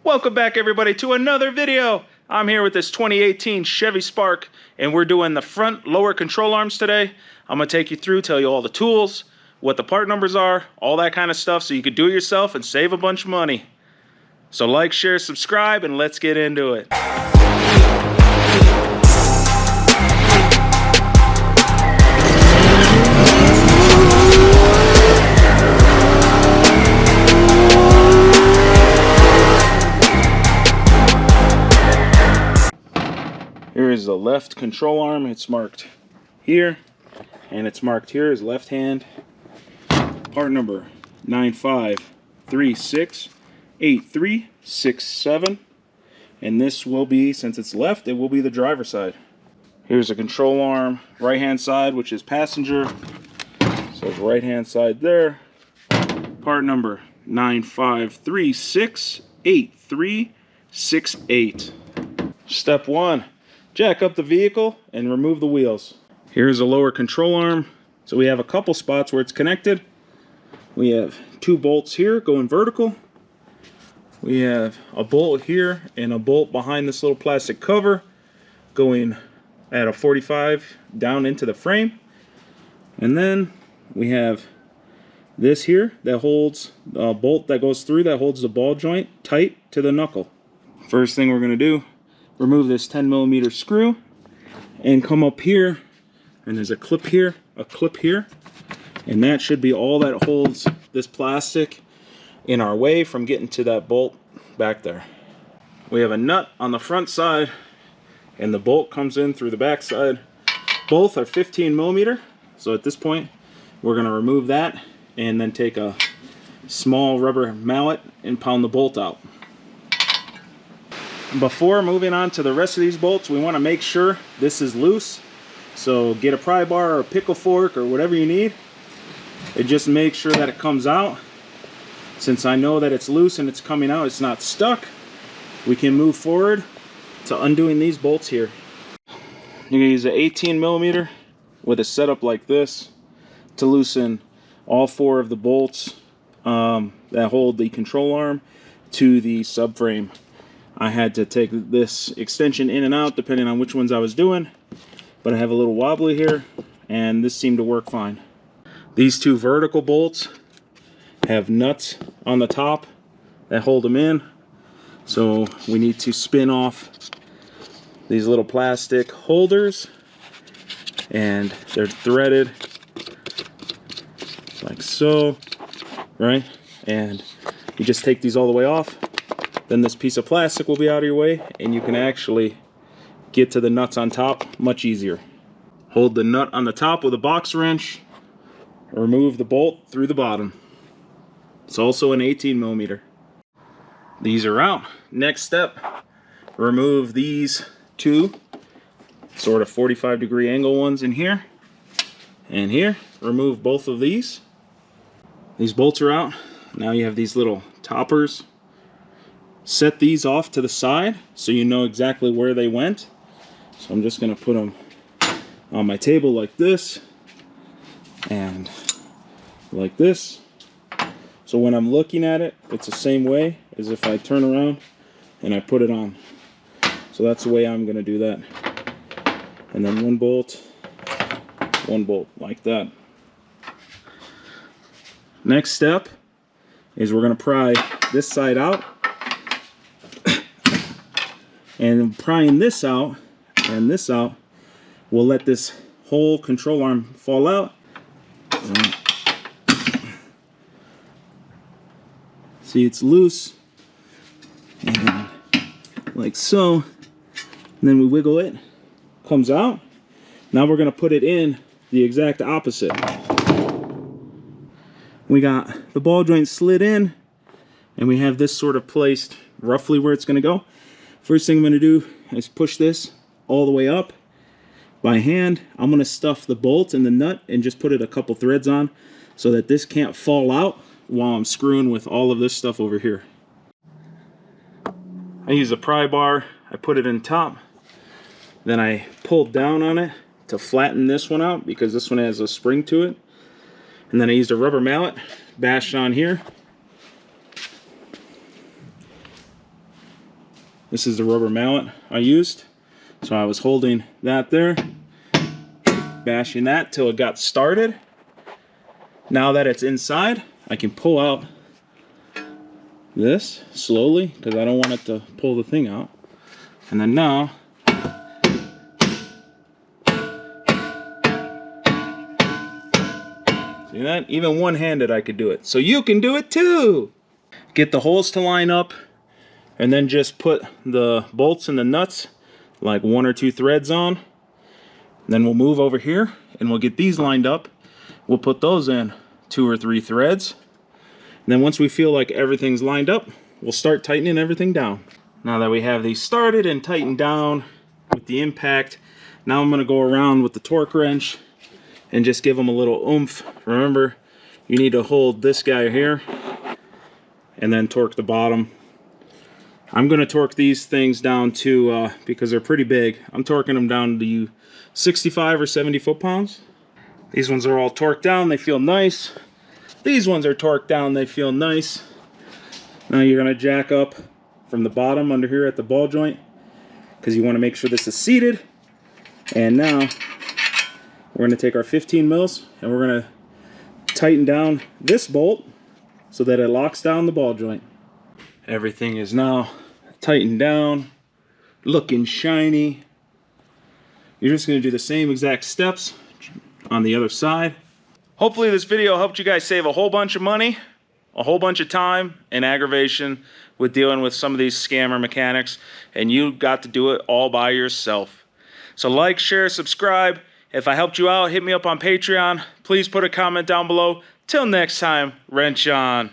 Welcome back everybody to another video. I'm here with this 2018 Chevy Spark and we're doing the front lower control arms today. I'm gonna take you through, tell you all the tools, what the part numbers are, all that kind of stuff so you could do it yourself and save a bunch of money. So like, share, subscribe, and let's get into it. Here is the left control arm. It's marked here, and it's marked here as left hand. Part number 95368367. And this will be, since it's left, it will be the driver's side. Here's a control arm, right hand side, which is passenger. So it's right hand side there. Part number 95368368. Step 1. Jack up the vehicle and remove the wheels. Here's a lower control arm. So we have a couple spots where it's connected. We have two bolts here going vertical. We have a bolt here and a bolt behind this little plastic cover going at a 45 down into the frame. And then we have this here that holds a bolt that goes through that holds the ball joint tight to the knuckle. First thing we're going to do, remove this 10mm screw and come up here, and there's a clip here, and that should be all that holds this plastic in our way from getting to that bolt back there. We have a nut on the front side and the bolt comes in through the back side. Both are 15mm, so at this point we're going to remove that and then take a small rubber mallet and pound the bolt out. Before moving on to the rest of these bolts, we want to make sure this is loose. So get a pry bar or a pickle fork or whatever you need, and just make sure that it comes out. Since I know that it's loose and it's coming out, it's not stuck, we can move forward to undoing these bolts here. You're going to use an 18mm with a setup like this to loosen all four of the bolts that hold the control arm to the subframe. I had to take this extension in and out depending on which ones I was doing, but I have a little wobbly here and this seemed to work fine. These two vertical bolts have nuts on the top that hold them in, so we need to spin off these little plastic holders, and they're threaded like so, right? And you just take these all the way off. Then this piece of plastic will be out of your way and you can actually get to the nuts on top much easier. Hold the nut on the top with a box wrench. Remove the bolt through the bottom. It's also an 18mm. These are out. Next step, remove these two sort of 45-degree angle ones in here and here. Remove both of these. These bolts are out. Now you have these little toppers. Set these off to the side so you know exactly where they went. So I'm just going to put them on my table like this and like this. So when I'm looking at it, it's the same way as if I turn around and I put it on. So that's the way I'm going to do that. And then one bolt like that. Next step is we're going to pry this side out. And prying this out and this out will let this whole control arm fall out. See, it's loose, and like so. And then we wiggle it, comes out. Now we're going to put it in the exact opposite. We got the ball joint slid in, and we have this sort of placed roughly where it's going to go. First thing I'm going to do is push this all the way up by hand. I'm going to stuff the bolt and the nut and just put it a couple threads on so that this can't fall out while I'm screwing with all of this stuff over here. I use a pry bar. I put it in top. Then I pulled down on it to flatten this one out because this one has a spring to it. And then I used a rubber mallet, bashed on here. This is the rubber mallet I used. So I was holding that there, bashing that till it got started. Now that it's inside, I can pull out this slowly because I don't want it to pull the thing out. And then now, see that? Even one-handed I could do it. So you can do it too! Get the holes to line up, and then just put the bolts and the nuts, like 1 or 2 threads on. Then we'll move over here, and we'll get these lined up. We'll put those in 2 or 3 threads. And then once we feel like everything's lined up, we'll start tightening everything down. Now that we have these started and tightened down with the impact, now I'm going to go around with the torque wrench and just give them a little oomph. Remember, you need to hold this guy here and then torque the bottom. I'm going to torque these things down to, because they're pretty big, I'm torquing them down to 65 or 70 foot-pounds. These ones are all torqued down, they feel nice. These ones are torqued down, they feel nice. Now you're going to jack up from the bottom under here at the ball joint, because you want to make sure this is seated. And now we're going to take our 15 mils and we're going to tighten down this bolt so that it locks down the ball joint. Everything is now tightened down, looking shiny. You're just going to do the same exact steps on the other side. Hopefully this video helped you guys save a whole bunch of money, a whole bunch of time and aggravation with dealing with some of these scammer mechanics, and you got to do it all by yourself. So like, share, subscribe. If I helped you out, hit me up on Patreon. Please put a comment down below. Till next time, wrench on.